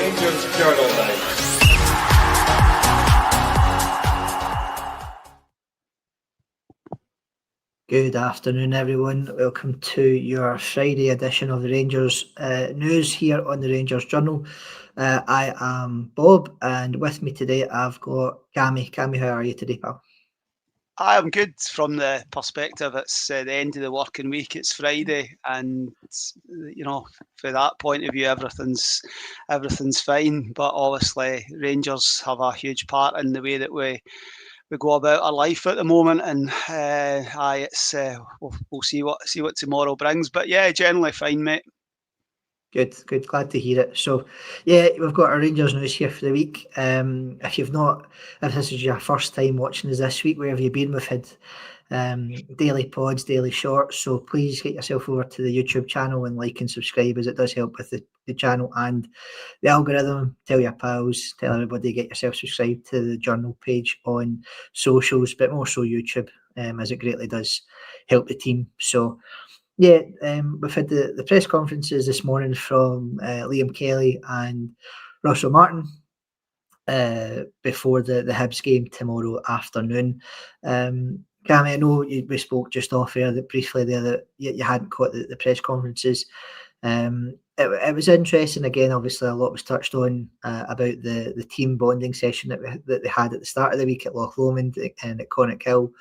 Rangers Journal Night. Good afternoon, everyone. Welcome to your Friday edition of the Rangers news here on the Rangers Journal. I am Bob, and with me today I've got Cammy. Cammy, how are you today, pal? I'm good from the perspective it's the end of the working week. It's Friday, and for that point of view, everything's fine. But obviously, Rangers have a huge part in the way that we go about our life at the moment, and it's we'll see what tomorrow brings. But yeah, generally fine, mate. Good. Glad to hear it. So, yeah, we've got our Rangers news here for the week. If this is your first time watching us this week, where have you been? We've had daily pods, daily shorts. So please get yourself over to the YouTube channel and like and subscribe, as it does help with the channel and the algorithm. Tell your pals, tell everybody, get yourself subscribed to the journal page on socials, but more so YouTube, as it greatly does help the team. So, yeah, we've had the press conferences this morning from Liam Kelly and Russell Martin before the Hibs game tomorrow afternoon. Cammy, I know we spoke just off air briefly there that you hadn't caught the press conferences. It was interesting. Again, obviously, a lot was touched on about the team bonding session that they had at the start of the week at Loch Lomond and at Connacht Hill.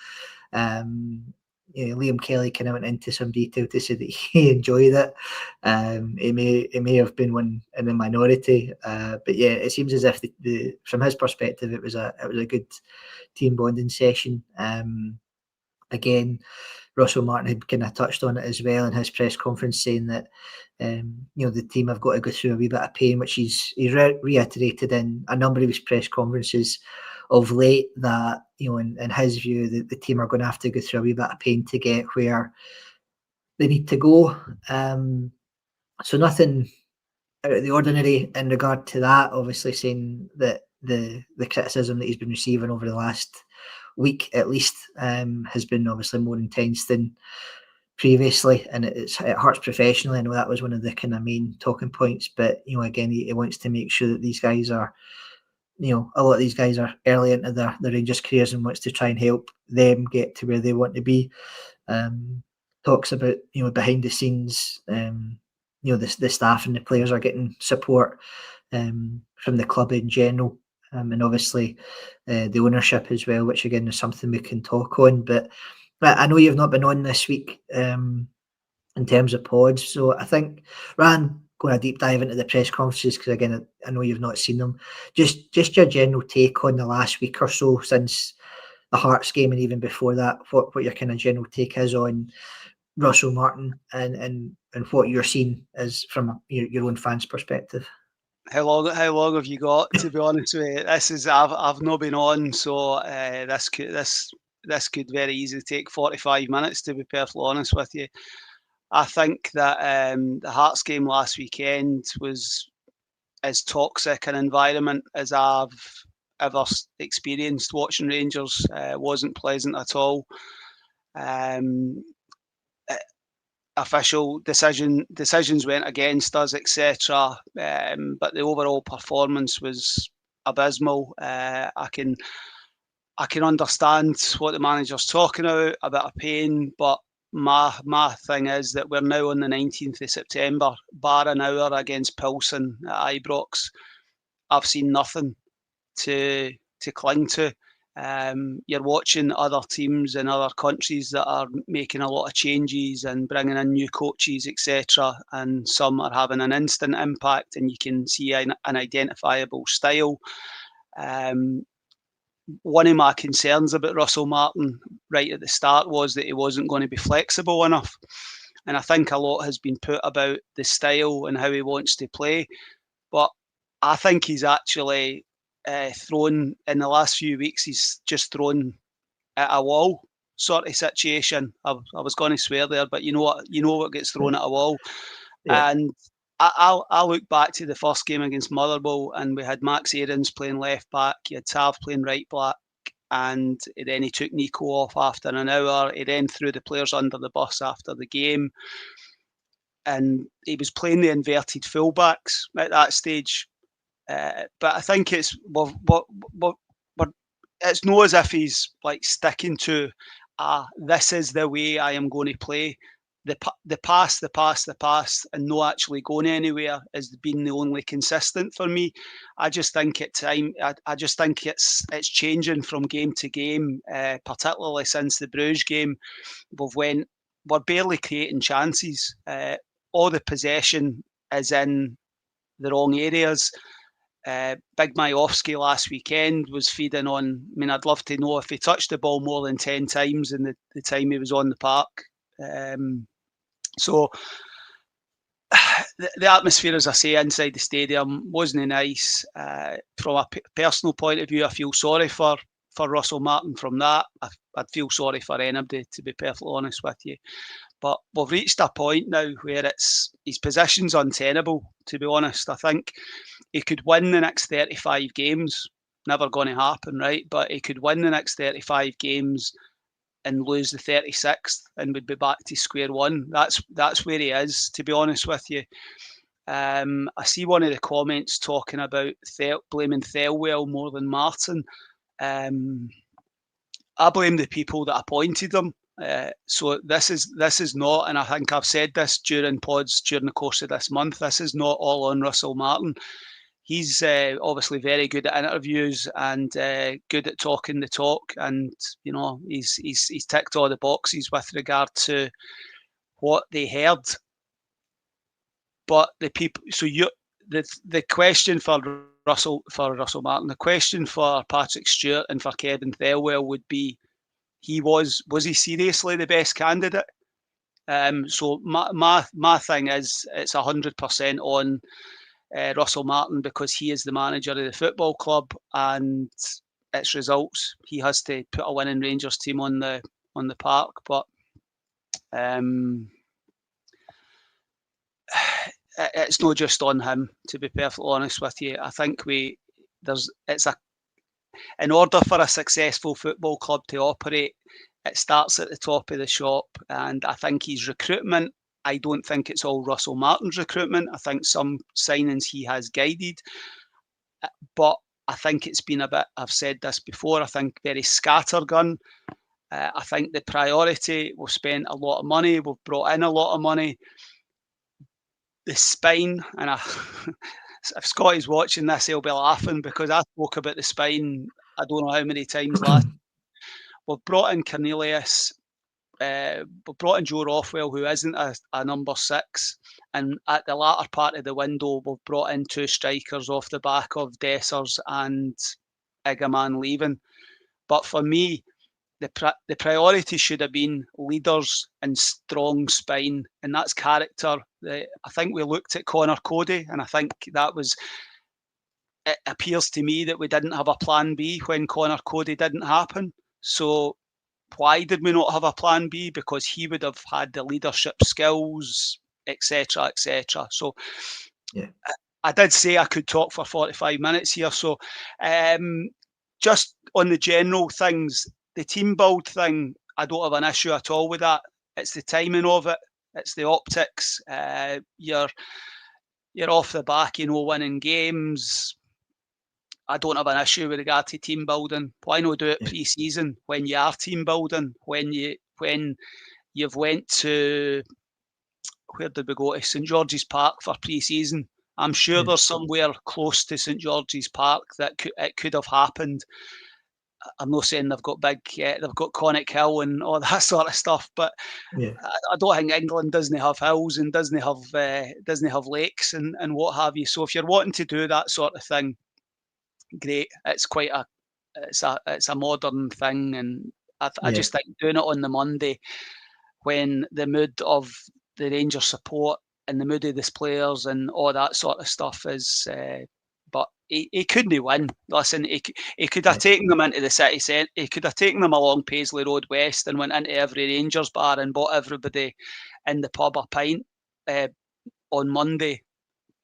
Liam Kelly kind of went into some detail to say that he enjoyed it. He may have been one in the minority, but yeah, it seems as if from his perspective, it was a good team bonding session. Again, Russell Martin had kind of touched on it as well in his press conference, saying that the team have got to go through a wee bit of pain, which he's reiterated in a number of his press conferences of late, that in his view the team are going to have to go through a wee bit of pain to get where they need to go. So nothing out of the ordinary in regard to that. Obviously, saying that the criticism that he's been receiving over the last week at least has been obviously more intense than previously, and it hurts professionally. I know that was one of the kind of main talking points, but again, he wants to make sure that these guys are, a lot of these guys are early into their Rangers careers and wants to try and help them get to where they want to be. Talks about behind the scenes, the staff and the players are getting support from the club in general, and obviously the ownership as well, which again is something we can talk on. But I know you've not been on this week in terms of pods, so I think Ran going a deep dive into the press conferences, because again I know you've not seen them. Just your general take on the last week or so since the Hearts game, and even before that, what your kind of general take is on Russell Martin and what you're seeing as from your own fans' perspective. How long have you got? To be honest with you, I've not been on, so this could very easily take 45 minutes. To be perfectly honest with you, I think that the Hearts game last weekend was as toxic an environment as I've ever experienced watching Rangers. Wasn't pleasant at all. Official decisions went against us, etc. But the overall performance was abysmal. I can understand what the manager's talking about, a bit of pain, but my thing is that we're now on the 19th of September, bar an hour against Pilsen at Ibrox. I've seen nothing to cling to. You're watching other teams in other countries that are making a lot of changes and bringing in new coaches, etc. And some are having an instant impact, and you can see an identifiable style. One of my concerns about Russell Martin right at the start was that he wasn't going to be flexible enough. And I think a lot has been put about the style and how he wants to play. But I think he's actually thrown, in the last few weeks, he's just thrown at a wall sort of situation. I was going to swear there, but you know what gets thrown at a wall. Yeah. And I look back to the first game against Motherwell, and we had Max Aarons playing left back, you had Tav playing right back, and then he took Nico off after an hour. He then threw the players under the bus after the game, and he was playing the inverted fullbacks at that stage. But I think it's it's not as if he's like sticking to this is the way I am going to play. The past, and not actually going anywhere has been the only consistent for me. I just think at time, I just think it's changing from game to game, particularly since the Bruges game. We're barely creating chances. All the possession is in the wrong areas. Big Majowski last weekend was feeding on. I mean, I'd love to know if he touched the ball more than 10 times in the time he was on the park. So the atmosphere, as I say, inside the stadium wasn't nice. From a personal point of view, I feel sorry for Russell Martin from that. I'd feel sorry for anybody, to be perfectly honest with you. But we've reached a point now where his position's untenable, to be honest. I think he could win the next 35 games. Never going to happen, right? But he could win the next 35 games and lose the 36th and would be back to square one. That's where he is, to be honest with you. I see one of the comments talking about blaming Thelwell more than Martin. I blame the people that appointed him. So this is not, and I think I've said this during pods during the course of this month, this is not all on Russell Martin. He's obviously very good at interviews and good at talking the talk, and you know he's ticked all the boxes with regard to what they heard. But the people, so the question for Russell Martin, the question for Patrick Stewart and for Kevin Thelwell would be, was he seriously the best candidate? So my thing is it's 100% on Russell Martin, because he is the manager of the football club and its results. He has to put a winning Rangers team on the park, but it's not just on him, to be perfectly honest with you. I think in order for a successful football club to operate, it starts at the top of the shop, and I think his recruitment, I don't think it's all Russell Martin's recruitment. I think some signings he has guided, but I think it's been a bit, I've said this before, I think very scattergun. I think the priority, we've spent a lot of money, we've brought in a lot of money. The spine, and if Scotty's watching this, he'll be laughing because I spoke about the spine I don't know how many times last. We've brought in Cornelius, we've brought in Joe Rothwell, who isn't a number 6, and at the latter part of the window, we've brought in 2 strikers off the back of Dessers and Igaman leaving. But for me, the priority should have been leaders and strong spine, and that's character. I think we looked at Connor Cody, and I think it appears to me that we didn't have a plan B when Connor Cody didn't happen. So why did we not have a plan B? Because he would have had the leadership skills, etc., etc. So yeah. I did say I could talk for 45 minutes here. So just on the general things, the team build thing, I don't have an issue at all with that. It's the timing of it. It's the optics. You're off the back, winning games. I don't have an issue with regard to team building. Why not do it pre-season when you are team building? When you've went to, where did we go, to St George's Park for pre-season? I'm sure there's somewhere close to St George's Park that it could have happened. I'm not saying they've got Conic Hill and all that sort of stuff, but I don't think England doesn't have hills and doesn't have lakes and what have you. So if you're wanting to do that sort of thing, great. It's a modern thing, and I just think doing it on the Monday when the mood of the Rangers support and the mood of the players and all that sort of stuff is. But he couldn't win. Listen, he could have taken them into the city centre. He could have taken them along Paisley Road West and went into every Rangers bar and bought everybody in the pub a pint on Monday,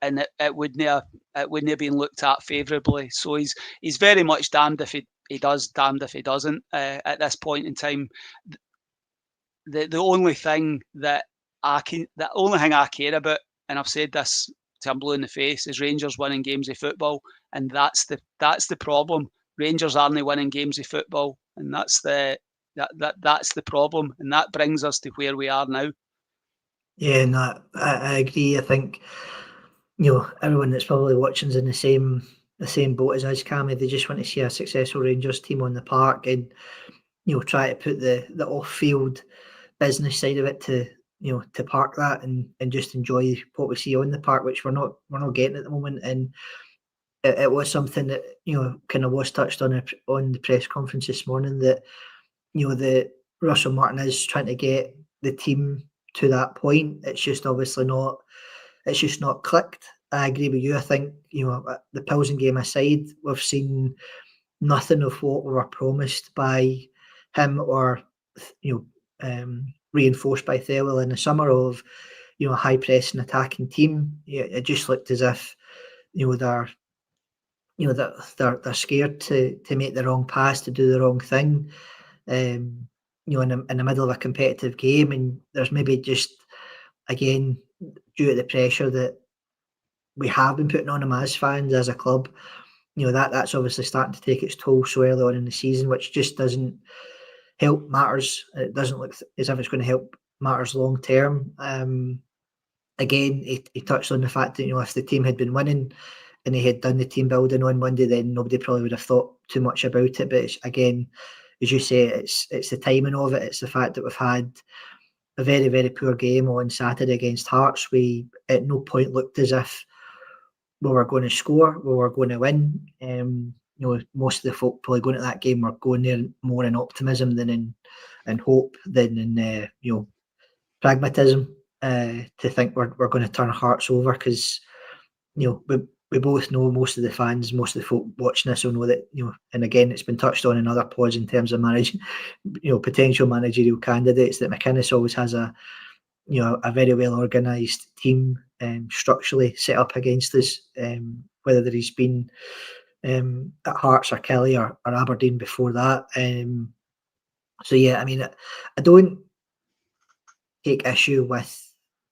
and it wouldn't have been looked at favourably. So he's very much damned if he does, damned if he doesn't. At this point in time, the only thing I care about, and I've said this I'm blue in the face is Rangers winning games of football, and that's the problem. Rangers aren't winning games of football, and that's the problem, and that brings us to where we are now. Yeah, no, I agree. I think everyone that's probably watching's in the same boat as us, Cammy. They just want to see a successful Rangers team on the park and try to put the off field business side of it to park that and just enjoy what we see on the park, which we're not getting at the moment. And it was something that kind of was touched on on the press conference this morning, that the Russell Martin is trying to get the team to that point. It's just obviously not. It's just not clicked. I agree with you. I think the Pilsen game aside, we've seen nothing of what we were promised by him, or reinforced by Thewell in the summer, of a high pressing attacking team. It just looked as if they're they're scared to make the wrong pass, to do the wrong thing. In the middle of a competitive game, and there's maybe just, again, due to the pressure that we have been putting on them as fans, as a club, that's obviously starting to take its toll so early on in the season, which just doesn't help matters. It doesn't look as if it's going to help matters long term. Again, he touched on the fact that if the team had been winning and he had done the team building on Monday, then nobody probably would have thought too much about it. But again, as you say, it's the timing of it. It's the fact that we've had a very, very poor game on Saturday against Hearts. We at no point looked as if we were going to score, we were going to win. Most of the folk probably going to that game were going there more in optimism than in hope, than in pragmatism, to think we're going to turn Hearts over, because we both know, most of the fans, most of the folk watching this will know that, and again, it's been touched on in other pods in terms of managing, potential managerial candidates, that McInnes always has a very well organised team, structurally set up against us, whether he's been at Hearts or Kelly or Aberdeen before that. So yeah, I mean, I don't take issue with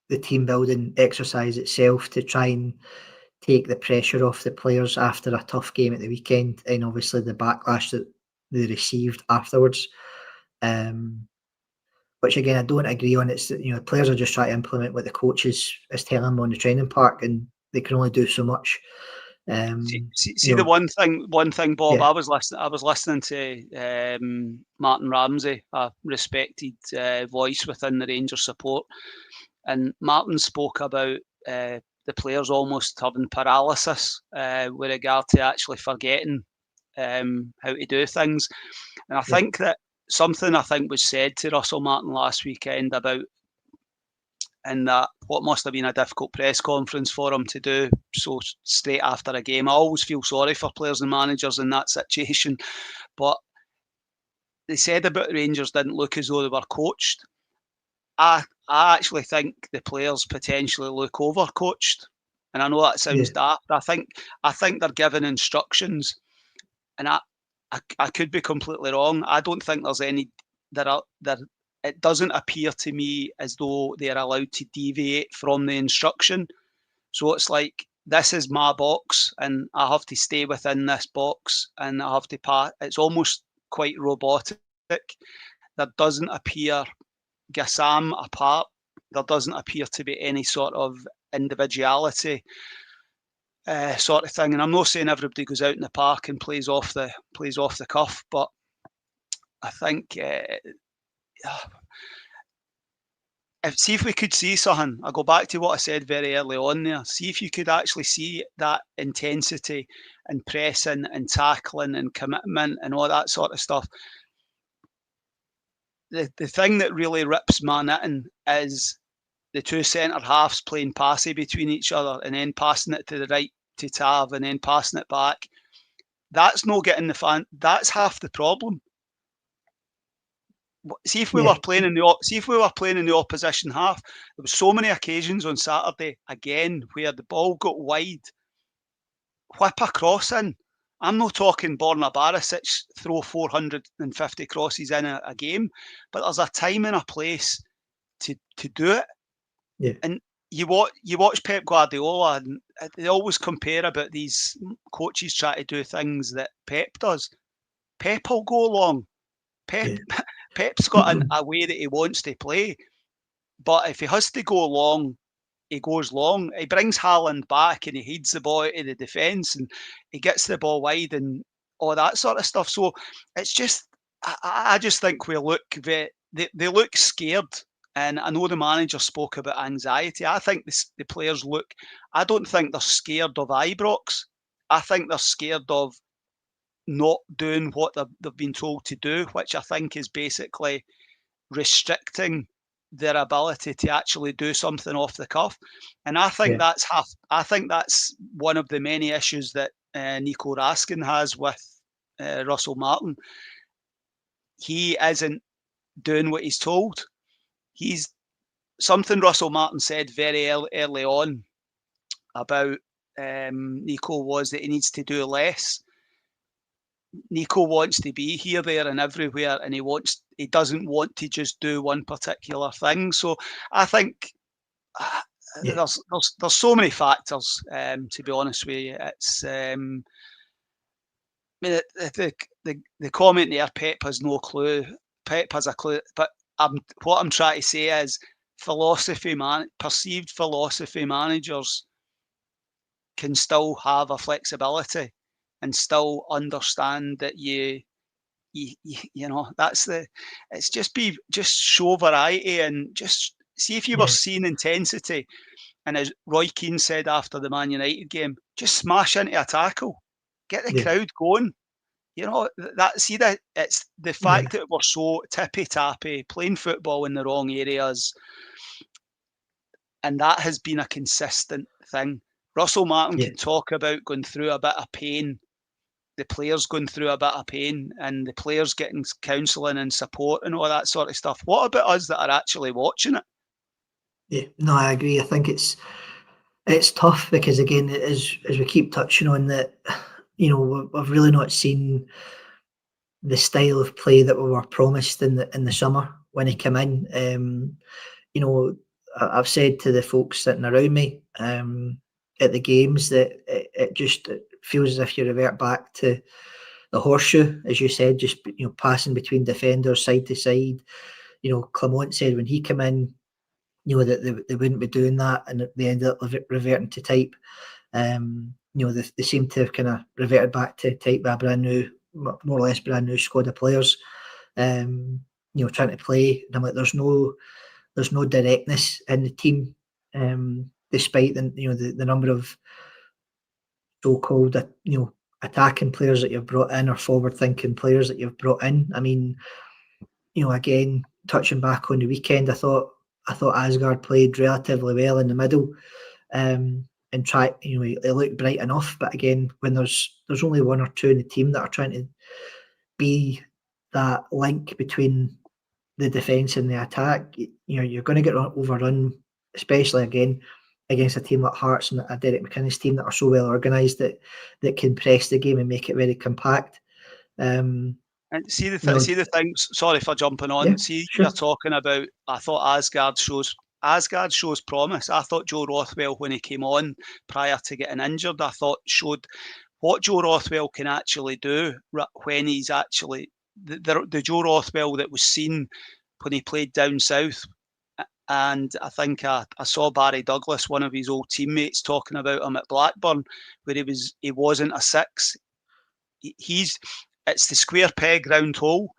the team building exercise itself to try and take the pressure off the players after a tough game at the weekend, and obviously the backlash that they received afterwards. Which again, I don't agree on. It's players are just trying to implement what the coaches is telling them on the training park, and they can only do so much. See the one thing, Bob. Yeah. I was listening to Martin Ramsey, a respected voice within the Rangers support, and Martin spoke about the players almost having paralysis with regard to actually forgetting how to do things. And I think that something was said to Russell Martin last weekend about, and that what must have been a difficult press conference for him to do so straight after a game. I always feel sorry for players and managers in that situation, but they said about Rangers didn't look as though they were coached. I actually think the players potentially look over-coached, and I know that sounds daft. I think they're given instructions, and I could be completely wrong. I don't think there's any it doesn't appear to me as though they're allowed to deviate from the instruction. So it's like, this is my box and I have to stay within this box, and I have to pass. It's almost quite robotic. There doesn't appear, Gassam apart, there doesn't appear to be any sort of individuality sort of thing. And I'm not saying everybody goes out in the park and plays off the cuff, but I think see if we could see something. I go back to what I said very early on there. See if you could actually see that intensity and pressing and tackling and commitment and all that sort of stuff. The thing that really rips my knitting is the two centre halves playing passy between each other and then passing it to the right to Tav and then passing it back. That's not getting the fan. That's half the problem. See if we were playing in the opposition half. There was so many occasions on Saturday again where the ball got wide, whip a cross in. I'm not talking Borna Barisic throw 450 crosses in a game, but there's a time and a place to do it. Yeah. And you watch Pep Guardiola, and they always compare about these coaches try to do things that Pep does. Pep will go long. Pep Yeah. Pep's got a way that he wants to play, but if he has to go long, he goes long. He brings Haaland back and he heads the ball to the defence and he gets the ball wide and all that sort of stuff. So it's just, I just think we look they look scared. And I know the manager spoke about anxiety. I think the players look, I don't think they're scared of Ibrox. I think they're scared of not doing what they've been told to do, which I think is basically restricting their ability to actually do something off the cuff. And I think Yeah. that's one of the many issues that Nico Raskin has with Russell Martin. He isn't doing what he's told. He's something Russell Martin said very early on about Nico was that he needs to do less. Nico wants to be here, there, and everywhere, and he doesn't want to just do one particular thing. So I think Yeah. there's so many factors. To be honest with you, it's I mean the comment there. Pep has no clue. Pep has a clue, but what I'm trying to say is perceived philosophy managers can still have a flexibility and still understand that you know that's it's just show variety and just see if you were Yeah. seeing intensity. And as Roy Keane said after the Man United game, just smash into a tackle, get the Yeah. crowd going. You know that it's the Yeah. fact that we're so tippy tappy playing football in the wrong areas, and that has been a consistent thing. Russell Martin Yeah. can talk about going through a bit of pain, the players going through a bit of pain, and the players getting counselling and support and all that sort of stuff. What about us that are actually watching it? Yeah. No, I agree. I think it's tough because again, as we keep touching on that, we've really not seen the style of play that we were promised in the summer when he came in. You know, I've said to the folks sitting around me at the games that it feels as if you revert back to the horseshoe, as you said, just passing between defenders side to side. Clement said when he came in, that they wouldn't be doing that, and they ended up reverting to type. They seem to have kind of reverted back to type by a brand new, more or less brand new squad of players. Trying to play. And I'm like, there's no directness in the team, despite the number of so-called attacking players that you've brought in or forward-thinking players that you've brought in. I mean, again, touching back on the weekend, I thought Asgard played relatively well in the middle, and try. He looked bright enough. But again, when there's only one or two in the team that are trying to be that link between the defence and the attack, you're going to get overrun, especially again against a team like Hearts and a Derek McInnes team that are so well organised that can press the game and make it very compact. And see the things. Sorry for jumping on. Yeah, See, sure. you're talking about. I thought Asgard shows promise. I thought Joe Rothwell, when he came on prior to getting injured, I thought showed what Joe Rothwell can actually do when he's actually the Joe Rothwell that was seen when he played down south. And I think I saw Barry Douglas, one of his old teammates, talking about him at Blackburn, where he wasn't a six. It's the square peg round hole.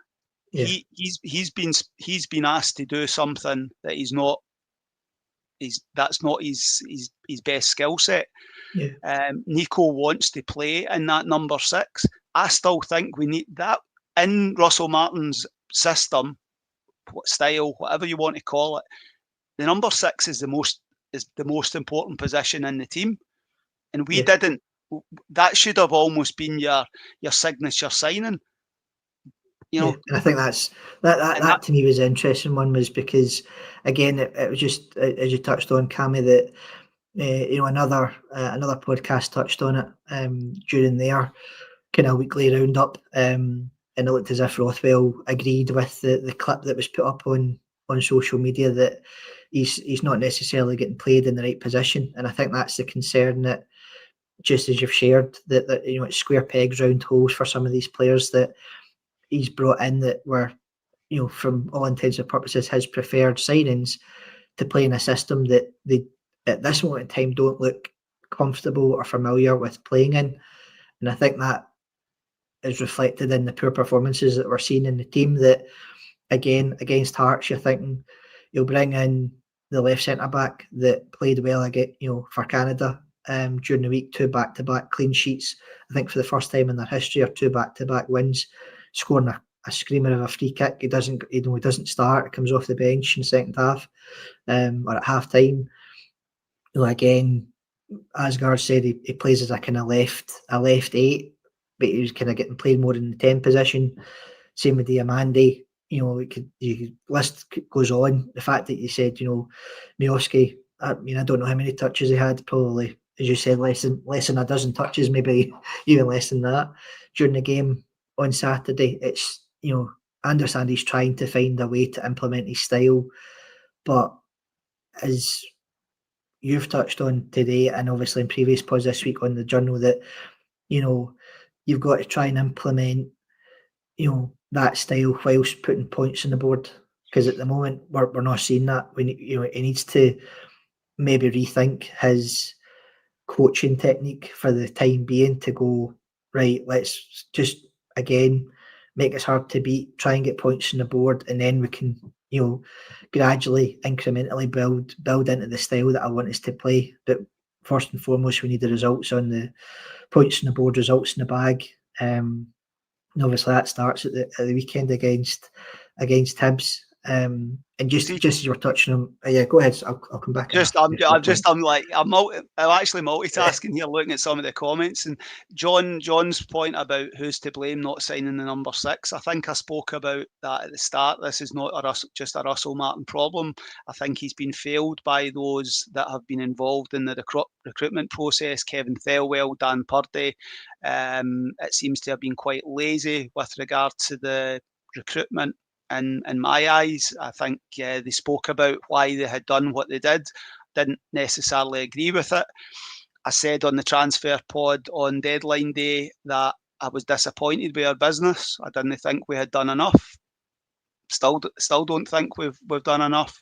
Yeah. He's been asked to do something that that's not his best skill set. Yeah. Nico wants to play in that number six. I still think we need that in Russell Martin's system, style, whatever you want to call it. The number six is the most important position in the team, and we didn't. That should have almost been your signature signing. And I think that to me was an interesting one, was because again it was just as you touched on, Cammy, that another podcast touched on it during their kind of weekly roundup, and it looked as if Rothwell agreed with the clip that was put up on social media that he's not necessarily getting played in the right position, and I think that's the concern, that just as you've shared, that it's square pegs round holes for some of these players that he's brought in that were, from all intents and purposes, his preferred signings to play in a system that they at this moment in time don't look comfortable or familiar with playing in. And I think that is reflected in the poor performances that we're seeing in the team. That again, against Hearts, you're thinking you'll bring in the left centre back that played well again, for Canada during the week, 2 back-to-back clean sheets. I think for the first time in their history, or 2 back-to-back wins, scoring a screamer of a free kick. He doesn't start. It comes off the bench in the second half, or at half time. Again, as Gers said, he plays as a kind of left 8, but he was kind of getting played more in the 10 position. Same with Diamandi. The list goes on. The fact that you said, Miovski, I don't know how many touches he had, probably, as you said, less than a dozen touches, maybe even less than that during the game on Saturday. It's, I understand he's trying to find a way to implement his style, but as you've touched on today, and obviously in previous pods this week on the journal, that you've got to try and implement that style whilst putting points on the board, because at the moment we're not seeing that. He needs to maybe rethink his coaching technique for the time being, to go, right, let's just again make it hard to beat, try and get points on the board, and then we can gradually, incrementally build into the style that I want us to play. But first and foremost, we need the results on the points on the board, results in the bag. And obviously that starts at the weekend against Hibs. And just as you were touching on, yeah, go ahead. I'll come back. I'm actually multitasking here, looking at some of the comments, and John's point about who's to blame not signing the number 6. I think I spoke about that at the start. This is not just a Russell Martin problem. I think he's been failed by those that have been involved in the recruitment process. Kevin Thelwell, Dan Purdy. It seems to have been quite lazy with regard to the recruitment. In my eyes, I think they spoke about why they had done what they did, didn't necessarily agree with it. I said on the transfer pod on deadline day that I was disappointed with our business. I didn't think we had done enough. Still don't think we've done enough.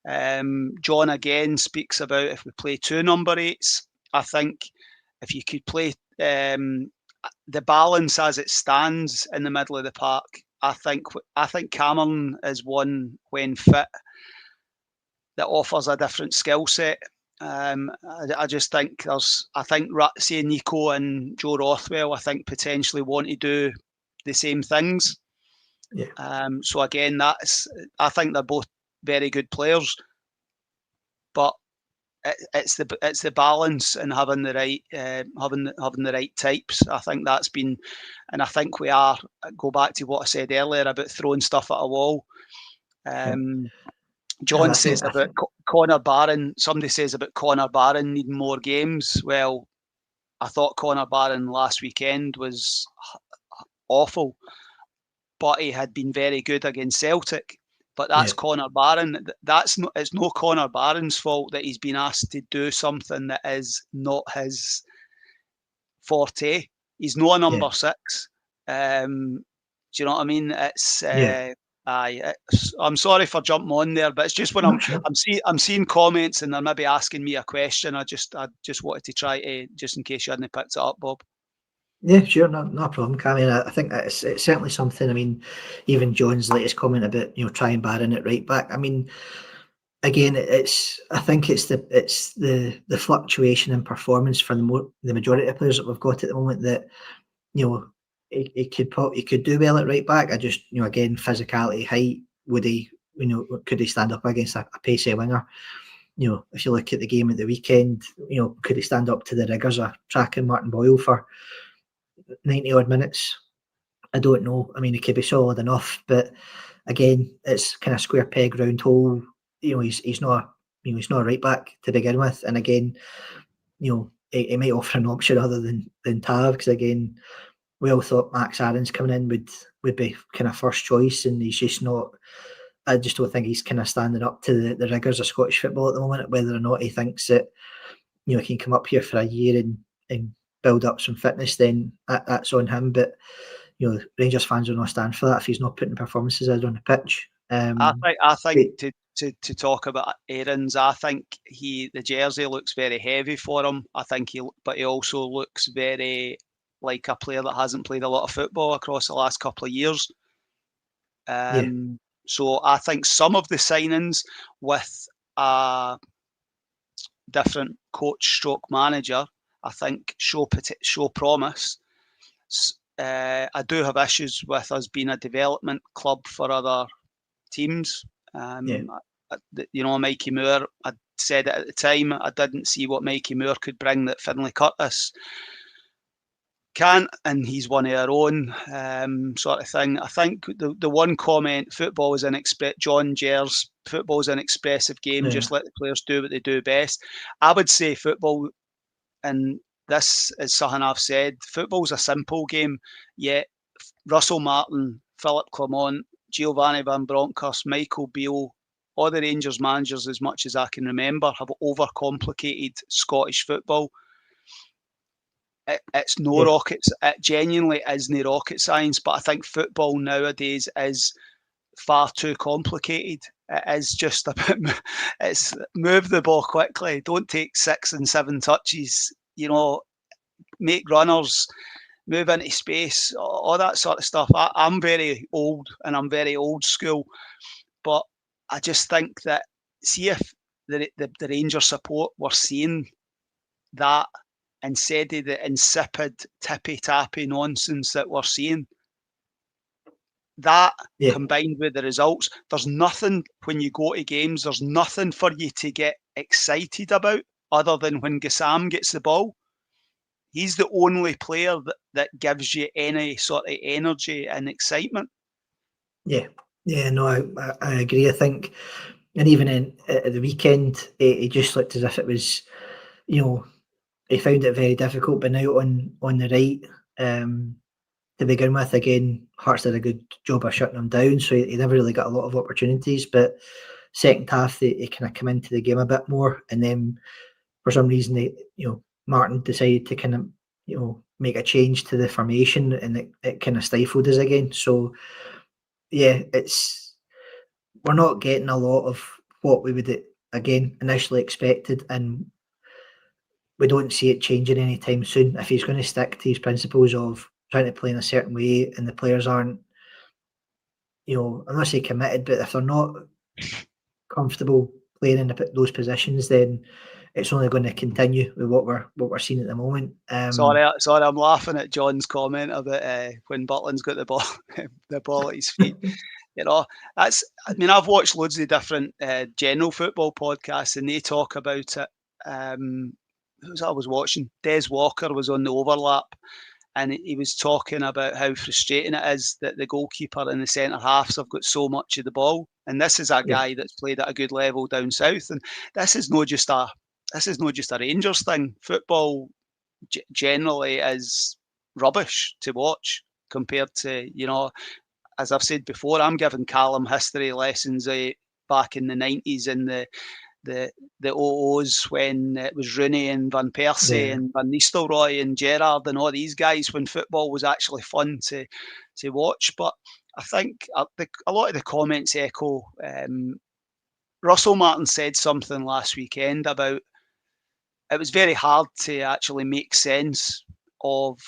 John again speaks about if we play 2 number 8s. I think if you could play the balance as it stands in the middle of the park, I think Cameron is one, when fit, that offers a different skill set. I just think say Nico and Joe Rothwell, I think potentially want to do the same things. Yeah. So again, I think they're both very good players, but it's the balance and having the right types. I think that's been, and I think we are, go back to what I said earlier about throwing stuff at a wall. John says about Connor Barron. Somebody says about Connor Barron needing more games. Well, I thought Connor Barron last weekend was awful, but he had been very good against Celtic. But that's Connor Barron. It's no Connor Barron's fault that he's been asked to do something that is not his forte. He's not a number 6. Do you know what I mean? It's I'm sorry for jumping on there, but it's just when I'm seeing comments and they're maybe asking me a question. I just wanted to try to, just in case you hadn't picked it up, Bob. Yeah, sure, no problem, Cammy. I think it's certainly something. I mean, even John's latest comment about trying Barron at right back. I mean, again, I think it's the fluctuation in performance for the majority of players that we've got at the moment, that he could do well at right back. I just again, physicality, height. Would he could he stand up against a pacey winger? If you look at the game at the weekend, could he stand up to the rigours of tracking Martin Boyle for 90 odd minutes? I don't know. I mean, he could be solid enough, but again, it's kind of square peg round hole. He's not a right back to begin with, and again, he might offer an option other than Tav, because again, we all thought Max Aaron's coming in would be kind of first choice, and he's just not I just don't think he's kind of standing up to the rigours of Scottish football at the moment. Whether or not he thinks that he can come up here for a year and build up some fitness, then that's on him. But Rangers fans will not stand for that if he's not putting performances out on the pitch. I think to talk about Aaron's, I think the jersey looks very heavy for him. I think but he also looks very like a player that hasn't played a lot of football across the last couple of years. So I think some of the signings with a different coach stroke manager, I think show promise. I do have issues with us being a development club for other teams. Mikey Moore, I said it at the time, I didn't see what Mikey Moore could bring that Finlay Curtis can't, and he's one of our own, sort of thing. I think the one comment, football is John Gers, football is an expressive game, just let the players do what they do best. I would say football, and this is something I've said, football's a simple game, yet Russell Martin, Philip Clement, Giovanni Van Bronckhorst, Michael Beale, all the Rangers managers, as much as I can remember, have overcomplicated Scottish football. It's no rockets. It genuinely isn't rocket science, but I think football nowadays is far too complicated. It is just about it's move the ball quickly. Don't take 6 and 7 touches. Make runners, move into space, all that sort of stuff. I'm very old and I'm very old school, but I just think that see if the Rangers support were seeing that instead of the insipid tippy-tappy nonsense that we're seeing. That combined with the results, there's nothing when you go to games, there's nothing for you to get excited about other than when Gassam gets the ball. He's the only player that gives you any sort of energy and excitement. No, I agree. I think, and even at the weekend, it just looked as if it was, he found it very difficult being out on the right to begin with. Again, Hearts did a good job of shutting him down, so he never really got a lot of opportunities. But second half, they kind of come into the game a bit more, and then for some reason, Martin decided to kind of make a change to the formation, and it kind of stifled us again. So we're not getting a lot of what we would again initially expected, and we don't see it changing anytime soon. If he's going to stick to his principles of trying to play in a certain way and the players aren't, I'm not saying committed, but if they're not comfortable playing in those positions, then it's only going to continue with what we're seeing at the moment. Sorry, I'm laughing at John's comment about when Butland's got the ball at his feet. I've watched loads of different general football podcasts, and they talk about it. Who was I was watching? Des Walker was on the Overlap, and he was talking about how frustrating it is that the goalkeeper and the centre halves have got so much of the ball. And this is a guy that's played at a good level down south, and this is not just a Rangers thing. Football generally is rubbish to watch compared to, as I've said before, I'm giving Callum history lessons back in the 90s and the 00s when it was Rooney and Van Persie and Van Nistelrooy and Gerrard and all these guys, when football was actually fun to watch. But I think a lot of the comments echo. Russell Martin said something last weekend about it was very hard to actually make sense of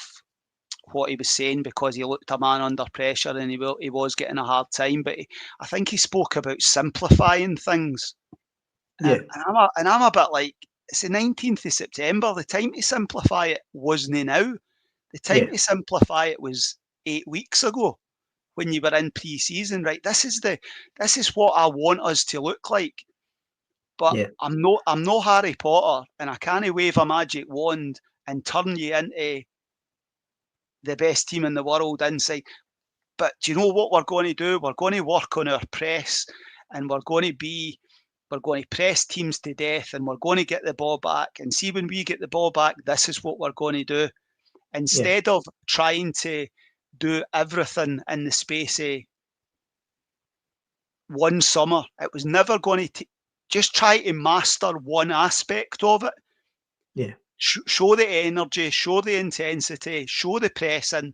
what he was saying because he looked a man under pressure and he was getting a hard time. But I think he spoke about simplifying things. And I'm a bit like, it's the 19th of September. The time to simplify it wasn't now. The time to simplify it was 8 weeks ago when you were in pre-season, right? This is what I want us to look like. But I'm no Harry Potter, and I can't wave a magic wand and turn you into the best team in the world inside. But do you know what we're going to do? We're going to work on our press, and we're going to press teams to death, and we're going to get the ball back. And see, when we get the ball back, this is what we're going to do. Instead of trying to do everything in the space of one summer. It was never going to just try to master one aspect of it. Yeah. Show the energy, show the intensity, show the pressing.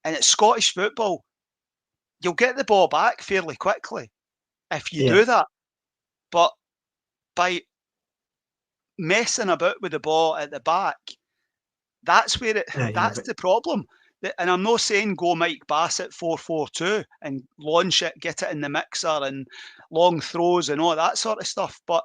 And it's Scottish football. You'll get the ball back fairly quickly if you Yeah. do that. But by messing about with the ball at the back, that's where that's the problem. And I'm not saying go Mike Bassett 4-4-2 and launch it, get it in the mixer and long throws and all that sort of stuff. But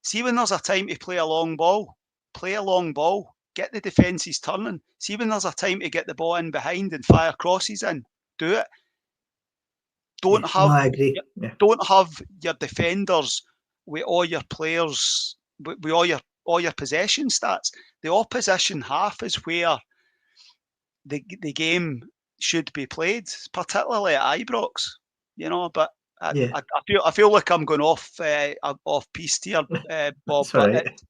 see, when there's a time to play a long ball, play a long ball, get the defences turning. See, when there's a time to get the ball in behind and fire crosses in, do it. Yeah. Don't No, have I agree. Yeah. don't have your defenders with all your players with all your possession stats. The opposition half is where the game should be played, particularly at Ibrox. You know, but Yeah. I feel like I'm going off piste here, Bob. That's all But right.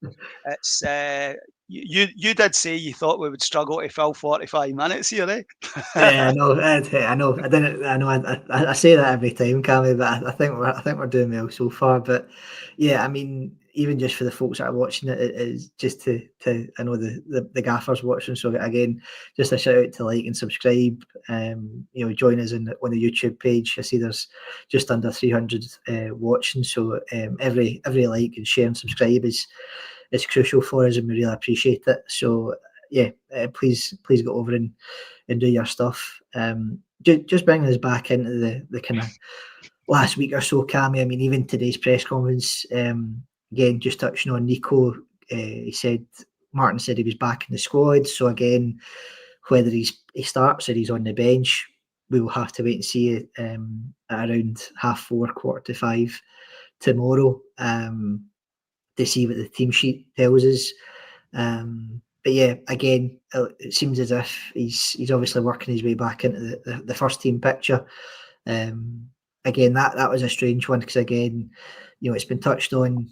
it's you did say you thought we would struggle to fill 45 minutes here, eh? Yeah, I know. I know. I didn't. I know. I say that every time, Cammy, but I think we're doing well so far. But yeah, I mean, even just for the folks that are watching it, it is just to I know the gaffers watching. So again, just a shout out to like and subscribe. Join us on the YouTube page. I see there's just under 300 watching. So every like and share and subscribe is crucial for us, and we really appreciate it. So yeah, please go over and do your stuff. Just bringing us back into the kind of last week or so, Cammy. I mean, even today's press conference, again, just touching on Nico, Martin said he was back in the squad. So again, whether he starts or he's on the bench, we will have to wait and see at around 4:30, 4:45 tomorrow to see what the team sheet tells us. But yeah, again, it seems as if he's obviously working his way back into the first team picture. Again, that was a strange one because again, it's been touched on,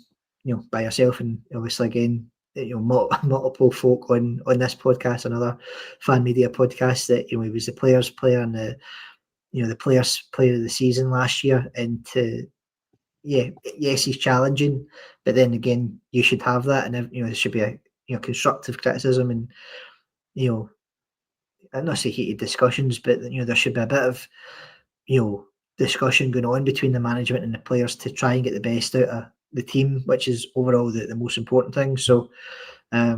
by yourself and obviously again, multiple folk on this podcast, another fan media podcast, that he was the players' player and the players' player of the season last year, and yes, he's challenging, but then again, you should have that, and there should be a constructive criticism, and I'm not say heated discussions, but there should be a bit of discussion going on between the management and the players to try and get the best out of the team, which is overall the most important thing. So for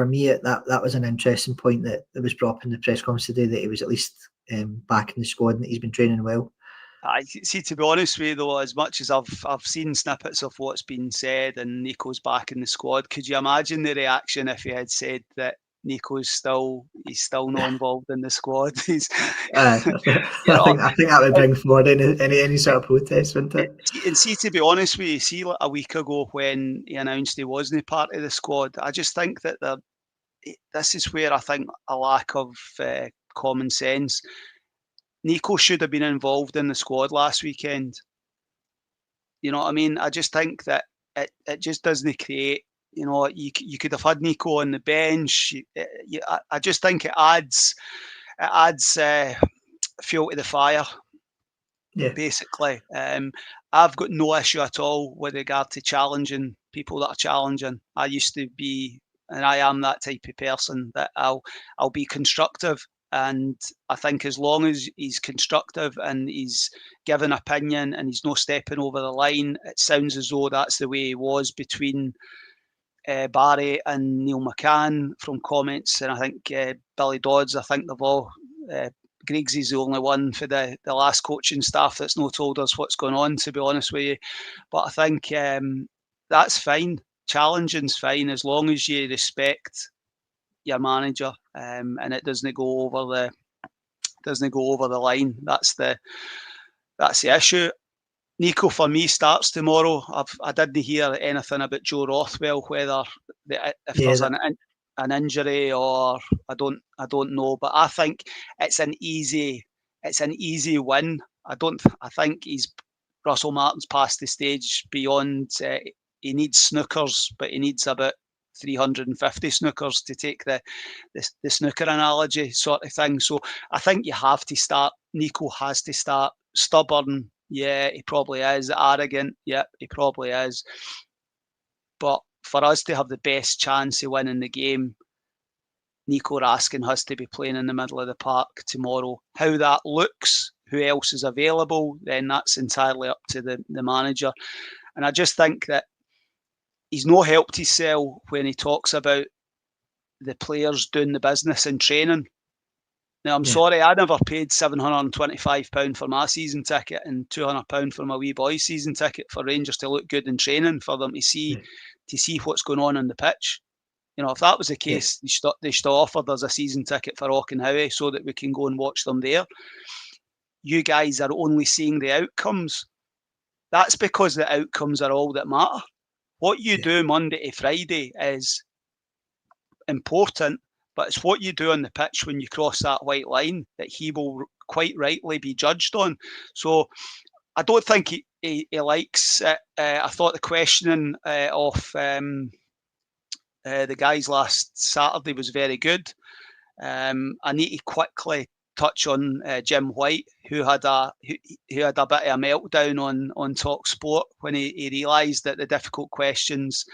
me that was an interesting point that was brought up in the press conference today, that he was at least back in the squad and that he's been training well. I see. To be honest with you, though, as much as I've seen snippets of what's been said and Nico's back in the squad, could you imagine the reaction if he had said that Nico's still not involved in the squad? I think that would bring forward any sort of protest, wouldn't it? And see, to be honest with you, see, like a week ago when he announced he wasn't part of the squad, I just think that this is where I think a lack of common sense. Nico should have been involved in the squad last weekend. You know what I mean? I just think that it just doesn't create, you could have had Nico on the bench. I just think it adds fuel to the fire. Yeah. Basically, I've got no issue at all with regard to challenging people that are challenging. I used to be, and I am that type of person that I'll be constructive. And I think as long as he's constructive and he's giving opinion and he's not stepping over the line, it sounds as though that's the way he was between Barry and Neil McCann from comments. And I think Billy Dodds, I think they've all, Griggs is the only one for the last coaching staff that's not told us what's going on, to be honest with you. But I think that's fine. Challenging's fine as long as you respect your manager, and it doesn't go over the line. That's the issue. Nico for me starts tomorrow. I didn't hear anything about Joe Rothwell, whether if there's an injury or I don't know. But I think it's an easy win. I think Russell Martin's past the stage beyond. He needs snookers, but he needs about 350 snookers to take the snooker analogy sort of thing. So I think you have to start. Nico has to start Stubborn, yeah, he probably is. Arrogant, yep, he probably is. But for us to have the best chance of winning the game, Nico Raskin has to be playing in the middle of the park tomorrow. How that looks, who else is available, then that's entirely up to the manager. And I just think that he's no helped himself when he talks about the players doing the business in training. Now, I'm sorry, I never paid £725 for my season ticket and £200 for my wee boy's season ticket for Rangers to look good in training, for them to see what's going on the pitch. You know, if that was the case, they should have offered us a season ticket for Auchenhowie so that we can go and watch them there. You guys are only seeing the outcomes. That's because the outcomes are all that matter. What you do Monday to Friday is important, but it's what you do on the pitch when you cross that white line that he will quite rightly be judged on. So I don't think he likes it. I thought the questioning of the guys last Saturday was very good. I need to quickly touch on Jim White, who had a bit of a meltdown on Talk Sport when he realised that the difficult questions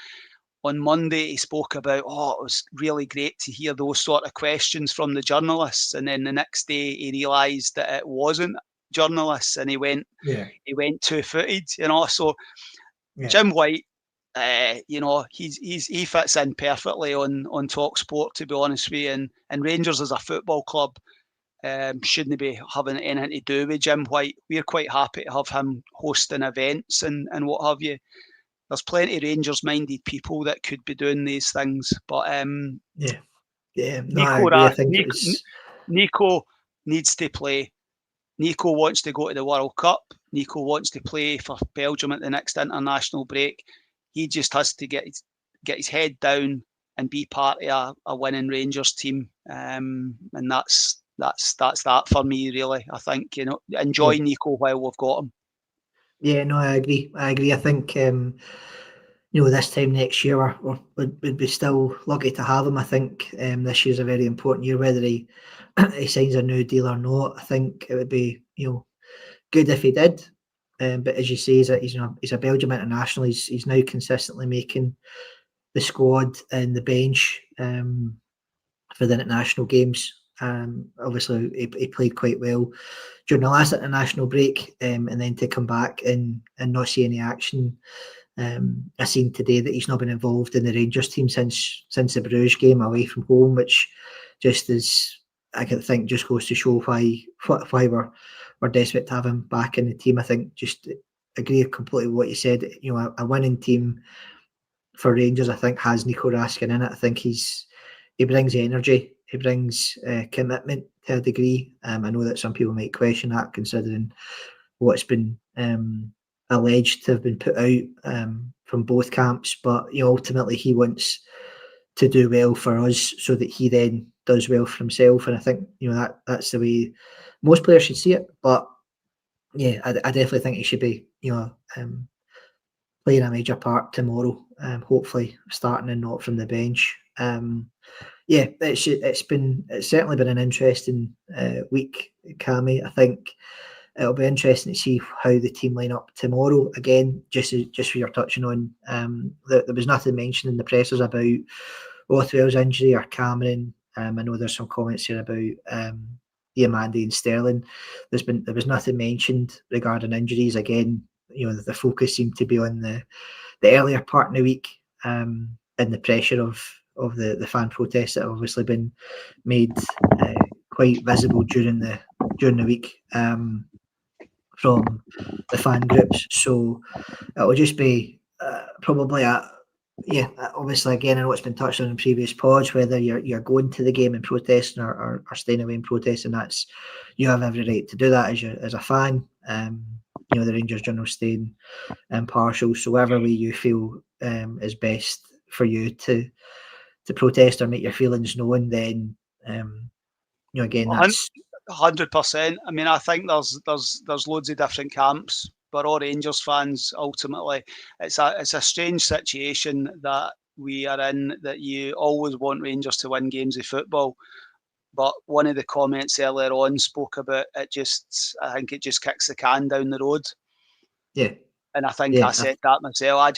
on Monday he spoke about, it was really great to hear those sort of questions from the journalists, and then the next day he realised that it wasn't journalists, and he went two-footed, So Jim White, he fits in perfectly on Talk Sport, to be honest with you, and Rangers as a football club shouldn't be having anything to do with Jim White. We're quite happy to have him hosting events and what have you. There's plenty of Rangers-minded people that could be doing these things, but No, Nico, I agree. I think Nico needs to play. Nico wants to go to the World Cup. Nico wants to play for Belgium at the next international break. He just has to get his head down and be part of a winning Rangers team, and that's that for me, really. I think, enjoy Nico while we've got him. Yeah, no, I agree. I think this time next year we'd be still lucky to have him. I think this year's a very important year, whether he signs a new deal or not. I think it would be good if he did. But as you say, he's a Belgium international. He's now consistently making the squad and the bench for the international games. Obviously, he played quite well during the last international break, and then to come back and not see any action. I seen today that he's not been involved in the Rangers team since the Bruges game away from home, which just is, I think, just goes to show why we're desperate to have him back in the team. I think just agree completely with what you said. A winning team for Rangers, I think, has Nico Raskin in it. I think he brings energy, he brings commitment to a degree. I know that some people might question that, considering what's been alleged to have been put out from both camps, but ultimately he wants to do well for us so that he then does well for himself, and I think that's the way most players should see it. But yeah, I definitely think he should be playing a major part tomorrow, hopefully starting and not from the bench. It's certainly been an interesting week, Cammy. I think it'll be interesting to see how the team line up tomorrow. Again, just what you're touching on, there was nothing mentioned in the pressers about Rothwell's injury or Cameron. I know there's some comments here about Diamandi and Sterling. There was nothing mentioned regarding injuries. Again, the focus seemed to be on the earlier part of the week and the pressure of the fan protests that have obviously been made quite visible during the week from the fan groups. So it will just be probably obviously, again, I know it's been touched on in previous pods, whether you're going to the game and protesting or staying away and protesting, you have every right to do that as a fan. The Rangers Journal staying impartial, so whatever way you feel is best for you to protest or make your feelings known, then again, that's 100%. I mean, I think there's loads of different camps. We're all Rangers fans. Ultimately, it's a strange situation that we are in, that you always want Rangers to win games of football, But one of the comments earlier on spoke about it. I think it just kicks the can down the road. Yeah. And I think I Yeah. said that myself.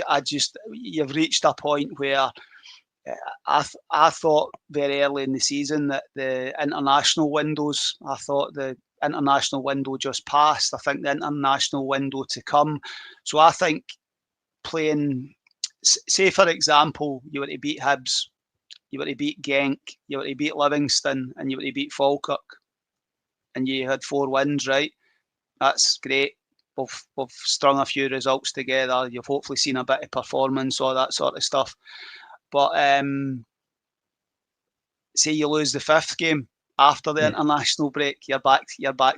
You've reached a point where I thought very early in the season that the international windows, I thought the international window just passed. I think the international window to come. So I think playing, say for example, you were to beat Hibs, you were to beat Genk, you were to beat Livingston, and you were to beat Falkirk, and you had 4 wins, right? That's great. We've strung a few results together. You've hopefully seen a bit of performance, all that sort of stuff. But say you lose the 5th game after the international break, you're back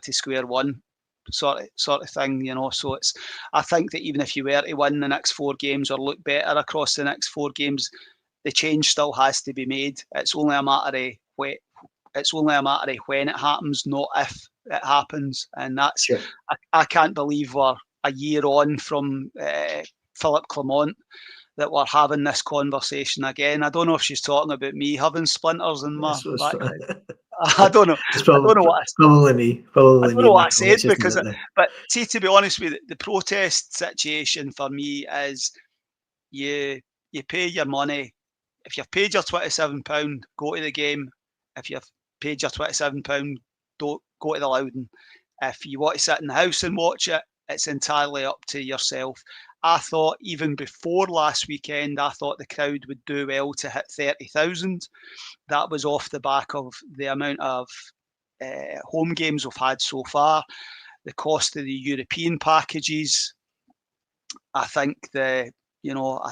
to square one, sort of thing, you know. So I think that even if you were to win the next 4 games or look better across the next 4 games, the change still has to be made. It's only a matter of when it happens, not if it happens. And that's Sure. I can't believe we're a year on from Philip Clement that we're having this conversation again. I don't know if she's talking about me having splinters in my backside. I don't know. It's I don't know what probably me. I don't know what My I said voice isn't because, it there. but see, to be honest with you, the protest situation for me is you pay your money. If you've paid your £27, go to the game. If you've paid your £27, don't go to the Loudon. If you want to sit in the house and watch it, it's entirely up to yourself. I thought even before last weekend, I thought the crowd would do well to hit 30,000. That was off the back of the amount of home games we've had so far, the cost of the European packages. I think I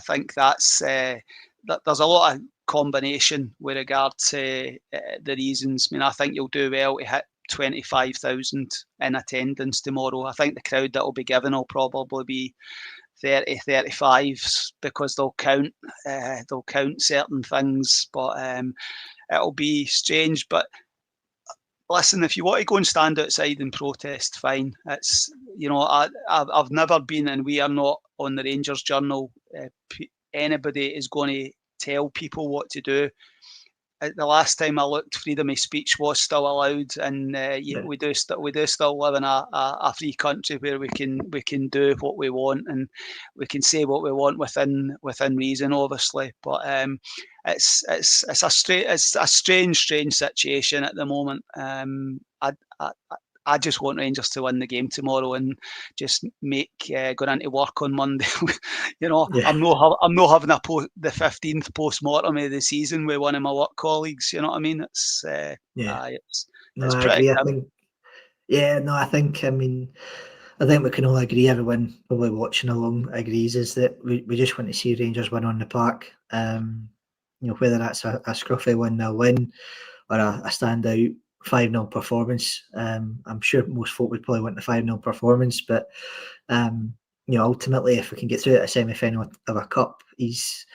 think that's there's a lot of combination with regard to the reasons. I mean, I think you'll do well to hit 25,000 in attendance tomorrow. I think the crowd that will be given will probably be 30, 35 because they'll count certain things, but it'll be strange. But listen, if you want to go and stand outside and protest, fine. It's I've never been, and we are not on the Rangers Journal. Anybody is going to tell people what to do. The last time I looked, freedom of speech was still allowed, and we do still live in a free country where we can do what we want and we can say what we want within reason, obviously. But it's a strange situation at the moment. I just want Rangers to win the game tomorrow and just make going into work on Monday. I'm not having the 15th post-mortem of the season with one of my work colleagues. You know what I mean? It's No, I pretty agree. grim. I think we can all agree, everyone probably watching along agrees, is that we just want to see Rangers win on the park. Whether that's a scruffy 1-0 win or a standout 5-0 performance. I'm sure most folk would probably want the 5-0 performance, but ultimately, if we can get through at a semi-final of a cup, he's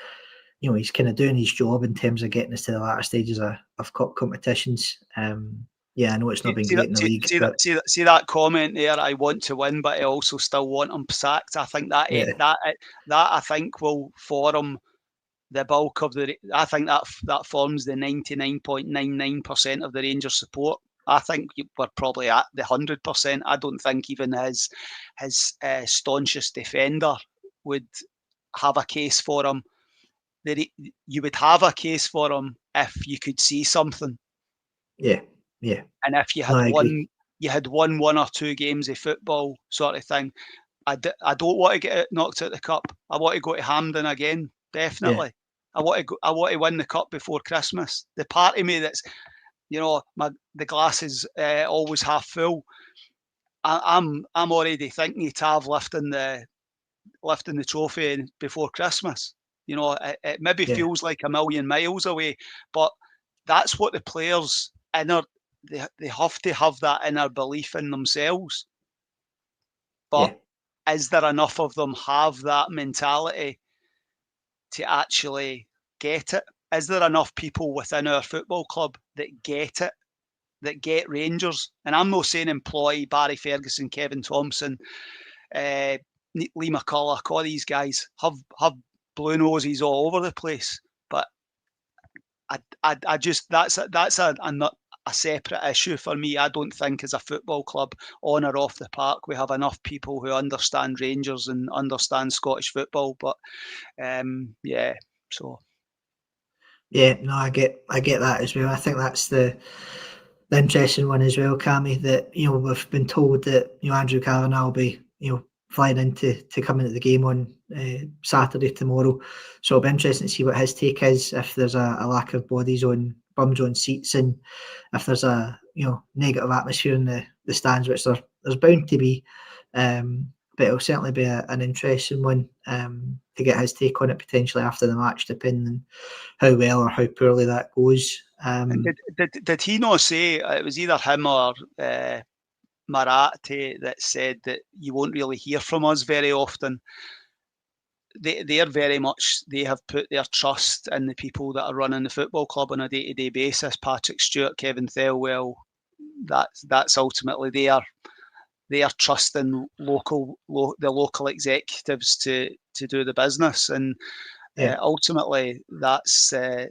kind of doing his job in terms of getting us to the latter stages of cup competitions. I know it's not been great in the league, but see that comment there. I want to win, but I also still want him sacked. I think that I think will form the bulk of I think that forms the 99.99% of the Rangers support. I think we're probably at the 100%. I don't think even his staunchest defender would have a case for him. You would have a case for him if you could see something. Yeah. And if you had won 1 or 2 games of football, sort of thing. I don't want to get knocked out the cup. I want to go to Hampden again, definitely. I want to win the cup before Christmas. The part of me that's, the glass is always half full. I'm already thinking of Tav lifting the trophy before Christmas. It maybe feels like a million miles away, but that's what the players they have to have that inner belief in themselves. But is there enough of them have that mentality to actually get it? Is there enough people within our football club that get it, that get Rangers? And I'm not saying employ Barry Ferguson, Kevin Thompson, Lee McCulloch, all these guys have blue noses all over the place. But I just that's a separate issue for me. I don't think as a football club, on or off the park, we have enough people who understand Rangers and understand Scottish football. But yeah, so Yeah, no, I get that as well. I think that's the interesting one as well, Cammy, that, you know, we've been told that, you know, Andrew Kavanagh will be, you know, flying in to come into the game on Saturday tomorrow. So it'll be interesting to see what his take is, if there's a lack of bodies on bums on seats, and if there's a, you know, negative atmosphere in the stands, which there's bound to be. But it'll certainly be an interesting one to get his take on it potentially after the match, depending how well or how poorly that goes. and did he not say, it was either him or Marathi that said that you won't really hear from us very often? They're very much, they have put their trust in the people that are running the football club on a day-to-day basis. Patrick Stewart, Kevin Thelwell, that's ultimately they are trusting the local executives to do the business, and ultimately that's the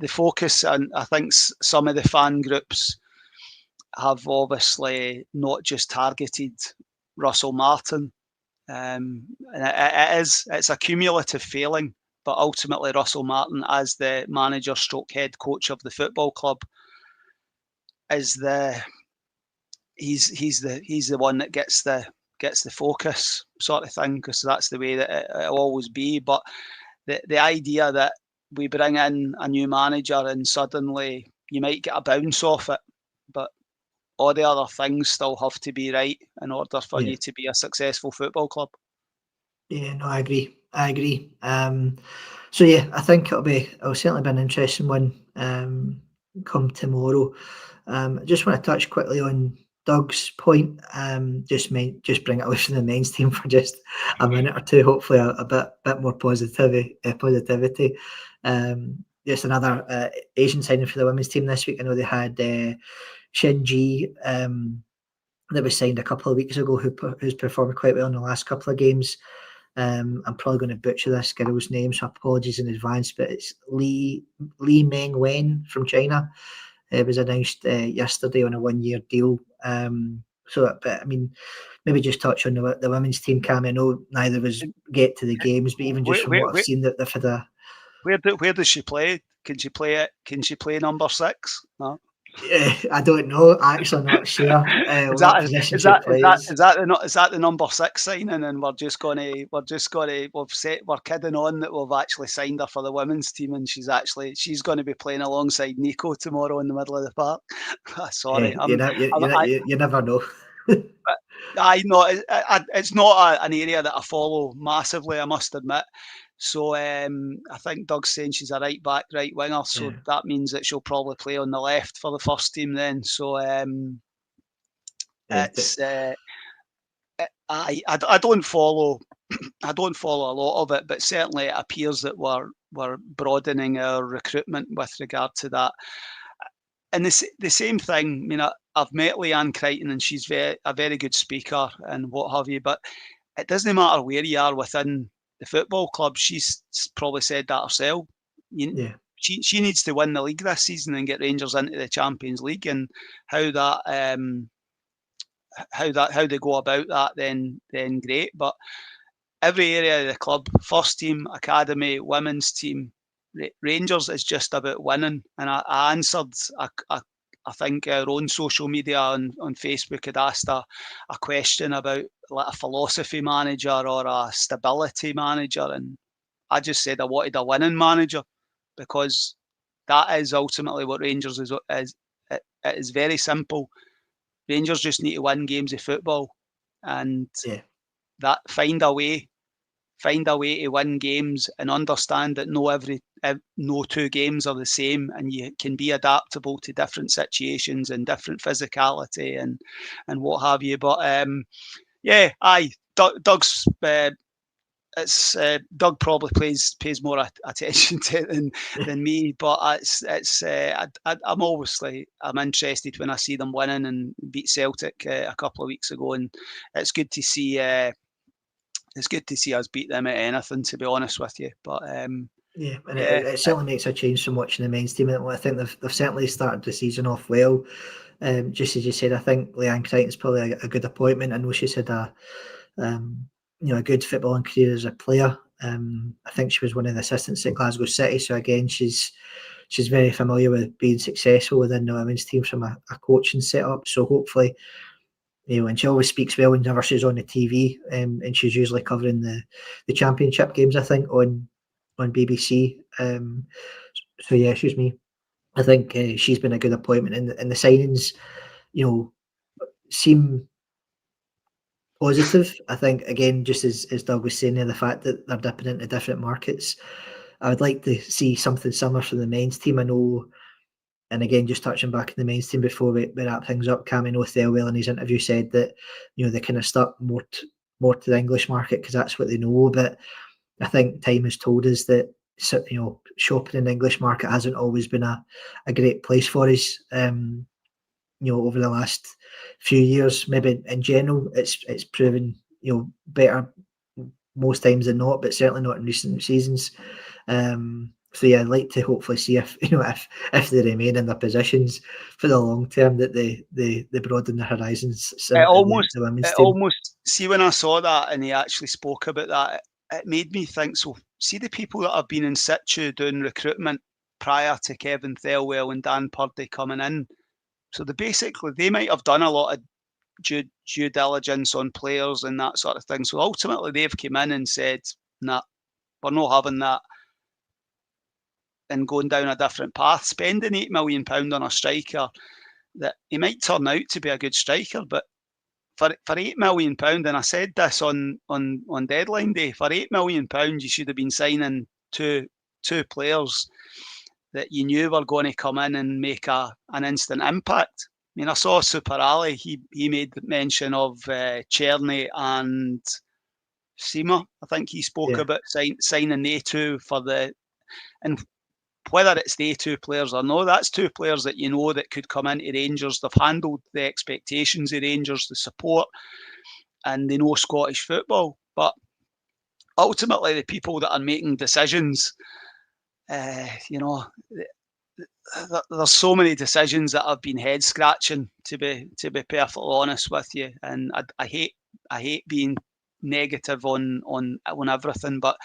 focus. And I think some of the fan groups have obviously not just targeted Russell Martin. And it's a cumulative failing, but ultimately Russell Martin, as the manager stroke head coach of the football club, is he's the one that gets the focus, sort of thing, because that's the way that it'll always be. But the idea that we bring in a new manager and suddenly you might get a bounce off it, but all the other things still have to be right in order for you to be a successful football club. Yeah, no, I agree. So yeah, I think it'll certainly be an interesting one come tomorrow. I just want to touch quickly on Doug's point. Just bring it away from the men's team for just a minute or two. Hopefully, a bit more positivity. Just another Asian signing for the women's team this week. I know they had Shinji that was signed a couple of weeks ago, who's performed quite well in the last couple of games. I'm probably going to butcher this girl's name, so apologies in advance, but it's Li Meng Wen from China. It was announced yesterday on a 1-year deal. But I mean, maybe just touch on the women's team, Cam. I know neither of us get to the games, but even just from what I've seen, that they've had a... Where does she play? Can she play it? Can she play number 6? No. I don't know. Actually, not sure what position she plays. Is that the number 6 signing? And we're kidding on that we've actually signed her for the women's team, and she's going to be playing alongside Nico tomorrow in the middle of the park. Sorry, you never know. I know it's not an area that I follow massively, I must admit. So I think Doug's saying she's a right back, right winger. So that means that she'll probably play on the left for the first team then. So it's I don't follow I don't follow a lot of it, but certainly it appears that we're broadening our recruitment with regard to that. And the same thing. I mean, I've met Leanne Crichton, and she's a very good speaker and what have you. But it doesn't matter where you are within the football club. She's probably said that herself. She needs to win the league this season and get Rangers into the Champions League. And how they go about that, then great. But every area of the club, first team, academy, women's team, Rangers is just about winning. And I answered, I think our own social media on Facebook had asked a question about like a philosophy manager or a stability manager, and I just said I wanted a winning manager, because that is ultimately what Rangers is. It is very simple. Rangers just need to win games of football, and that find a way to win games, and understand that no 2 games are the same, and you can be adaptable to different situations and different physicality and what have you. But Doug's Doug probably pays more attention to it than me, but I'm interested when I see them winning and beat Celtic a couple of weeks ago, and it's good to see. It's good to see us beat them at anything, to be honest with you. But Yeah, and Yeah, it certainly makes a change from watching the men's team. I think they've certainly started the season off well. Just as you said, I think Leanne Crichton's probably a good appointment. I know she's had um, a good footballing career as a player. I think she was one of the assistants at Glasgow City. So again, she's very familiar with being successful within the women's team from a coaching setup. So hopefully, and she always speaks well whenever she's on the TV, and she's usually covering the championship games, I think, on BBC. So yeah, excuse me. I think she's been a good appointment, and the signings, seem positive. I think again, just as Doug was saying there, the fact that they're dipping into different markets, I would like to see something similar from the men's team. I know, and again, just touching back on the men's team before we wrap things up, Cammy Thelwell in his interview said that they kind of stuck more to the English market because that's what they know. But I think time has told us that shopping in the English market hasn't always been a great place for us. Over the last few years, maybe in general, it's proven better most times than not, but certainly not in recent seasons. So yeah, I'd like to hopefully see if if they remain in their positions for the long term, that they broaden their horizons it similar to almost, the women's it team. almost. See, when I saw that and he actually spoke about that, it made me think. So, see the people that have been in situ doing recruitment prior to Kevin Thelwell and Dan Purdy coming in. So they might have done a lot of due diligence on players and that sort of thing. So ultimately, they've come in and said, "Nah, we're not having that," and going down a different path. Spending £8 million on a striker that he might turn out to be a good striker, but for £8 million, and I said this on deadline day, for £8 million, you should have been signing two players that you knew were going to come in and make an instant impact. I mean, I saw Super Ali. He made mention of Czerny and Seamer. I think he spoke Yeah, about signing they two for and whether it's the two players or no, that's two players that that could come into Rangers. They've handled the expectations of Rangers, the support, and they know Scottish football. But ultimately, the people that are making decisions, uh, you know, there's so many decisions that have been head scratching. To be perfectly honest with you, and I hate being negative on everything, but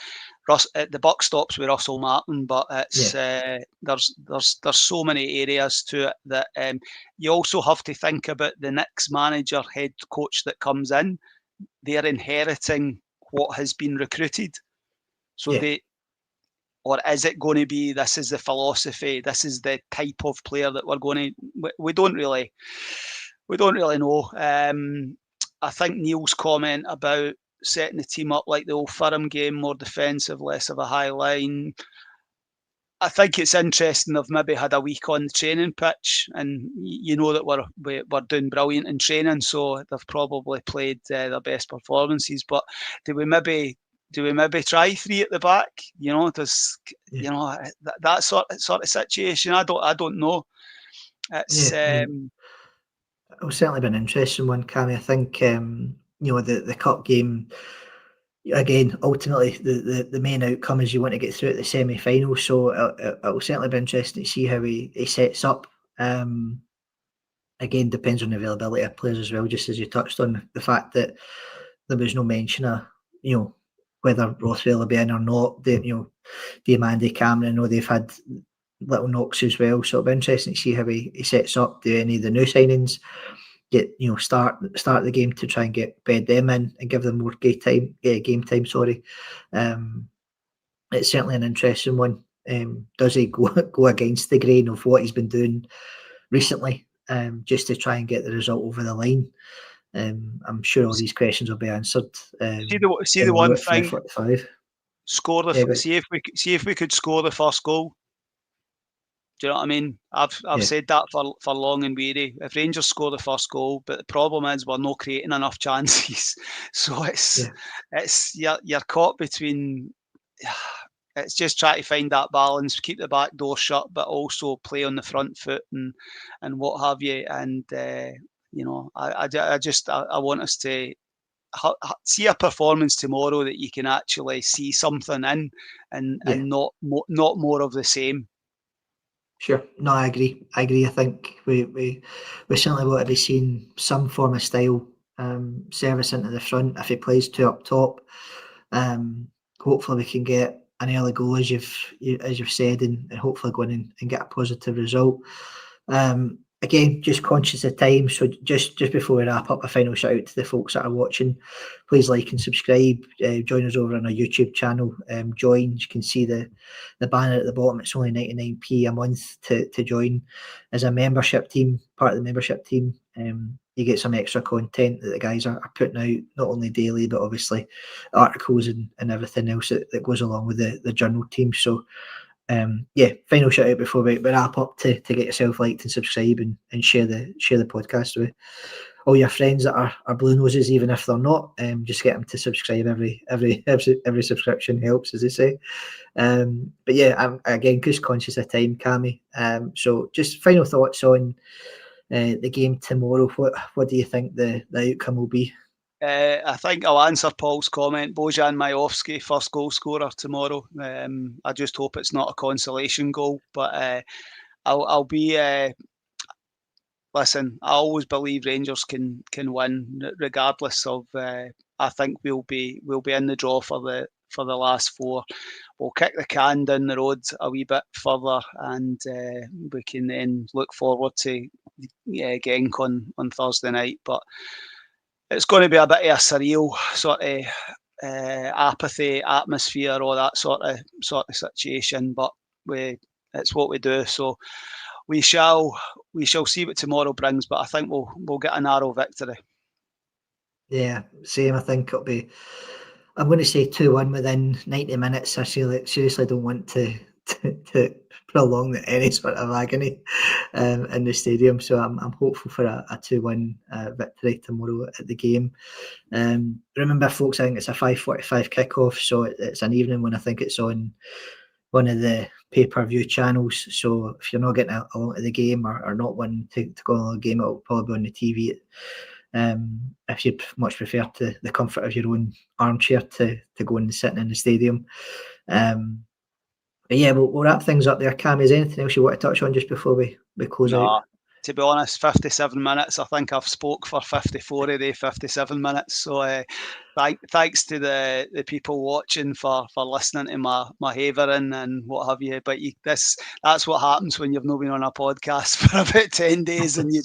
the buck stops with Russell Martin. But yeah, it's there's so many areas to it that you also have to think about the next manager, head coach that comes in. They're inheriting what has been recruited, so yeah, they or is it going to be this is the philosophy, this is the type of player that we're going to? We don't really know. I think Neil's comment about setting the team up like the old Firm game, more defensive, less of a high line. I think it's interesting they've maybe had a week on the training pitch, and that we're doing brilliant in training, so they've probably played their best performances. But do we maybe try three at the back? Does yeah, that sort of situation? I don't know. It's yeah. I mean, it'll certainly be an interesting one, Cammy. I think the cup game. Again, ultimately, the main outcome is you want to get through at the semi-final. So it'll certainly be interesting to see how he sets up. Again, depends on the availability of players as well. Just as you touched on the fact that there was no mention of whether Rothwell will be in or not. Diamande, Cameron, I know they've had little knocks as well. So it'll be interesting to see how he sets up. Do any of the new signings get start the game to try and bed them in and give them more game time. Sorry, it's certainly an interesting one. Does he go against the grain of what he's been doing recently, just to try and get the result over the line? I'm sure all these questions will be answered see the tomorrow one at thing. 5:45. Score Yeah, the see if we could score the first goal. Do you know what I mean? I've yeah, said that for long and weary. If Rangers score the first goal, but the problem is we're not creating enough chances. So yeah, you're caught between. It's just trying to find that balance, keep the back door shut, but also play on the front foot and what have you. And I want us to see a performance tomorrow that you can actually see something in, and not more of the same. Sure. No, I agree. I think we certainly want to be seeing some form of style service into the front. If he plays two up top, hopefully we can get an early goal, as you've said, and hopefully go in and get a positive result. Again, just conscious of time, so just before we wrap up, a final shout out to the folks that are watching. Please like and subscribe. Join us over on our YouTube channel. Join. You can see the banner at the bottom. It's only 99p a month to join as a membership team, part of the membership team. You get some extra content that the guys are putting out, not only daily, but obviously articles and everything else that goes along with the journal team. So final shout out before we wrap up to get yourself liked and subscribe and share the podcast with all your friends that are blue noses, even if they're not. Just get them to subscribe. Every subscription helps, as they say. But yeah, I'm again just conscious of time, Cammy. So just final thoughts on the game tomorrow. What do you think the outcome will be? I think I'll answer Paul's comment. Bojan Majowski, first goal scorer tomorrow. I just hope it's not a consolation goal, but I'll be. Listen, I always believe Rangers can win, regardless of. I think we'll be in the draw for the last four. We'll kick the can down the road a wee bit further, and we can then look forward to Genk on Thursday night. But it's going to be a bit of a surreal sort of apathy, atmosphere, all that sort of situation. But it's what we do. So we shall see what tomorrow brings. But I think we'll get a narrow victory. Yeah, same. I think it'll be. I'm going to say 2-1 within 90 minutes. I seriously don't want to prolong any sort of agony in the stadium. So I'm hopeful for a 2-1 victory tomorrow at the game. Remember, folks, I think it's a 5:45 kickoff, so it's an evening when I think it's on one of the pay-per-view channels. So if you're not getting along to the game or not wanting to go along the game, it'll probably be on the TV. If you'd much prefer to the comfort of your own armchair to go and sit in the stadium. But yeah, we'll wrap things up there. Cam, is there anything else you want to touch on just before we close out? To be honest, 57 minutes. I think I've spoke for 54 of the 57 minutes. So thanks to the people watching for listening to my havering and what have you. But that's what happens when you've not been on a podcast for about 10 days, and you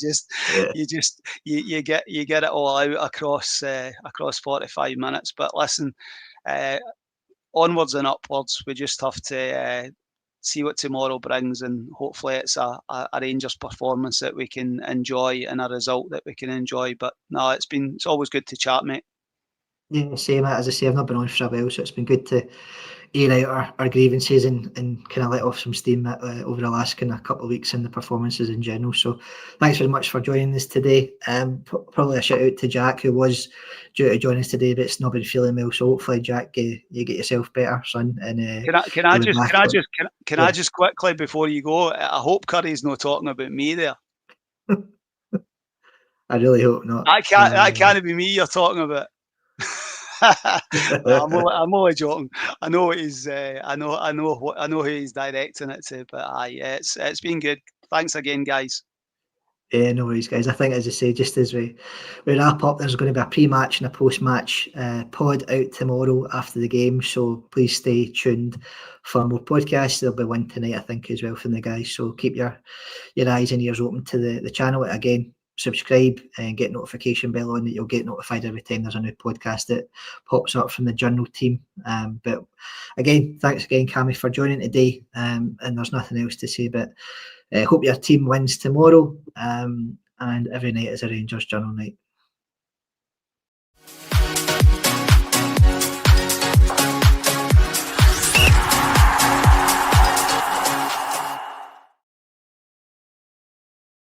get it all out across 45 minutes. But listen, onwards and upwards. We just have to see what tomorrow brings, and hopefully it's a Rangers performance that we can enjoy and a result that we can enjoy. But no, it's always good to chat, mate. Yeah, same. As I say, I've not been on for a while, so it's been good to air out our grievances and kind of let off some steam over the last kind of couple of weeks and the performances in general. So thanks very much for joining us today. Probably a shout out to Jack, who was due to join us today, but it's not been feeling well. So hopefully, Jack, you get yourself better, son. And can I just quickly before you go? I hope Curry's not talking about me there. I really hope not. That can't be me you're talking about. I'm only joking. I know he's. I know who he's directing it to. But it's been good. Thanks again, guys. Yeah, no worries, guys. I think, as I say, just as we wrap up, there's going to be a pre-match and a post-match pod out tomorrow after the game. So please stay tuned for more podcasts. There'll be one tonight, I think, as well from the guys. So keep your eyes and ears open to the channel. Again, subscribe and get notification bell on that. You'll get notified every time there's a new podcast that pops up from the journal team. But again, thanks again, Cammy, for joining today. And there's nothing else to say, but hope your team wins tomorrow. And every night is a Rangers journal night.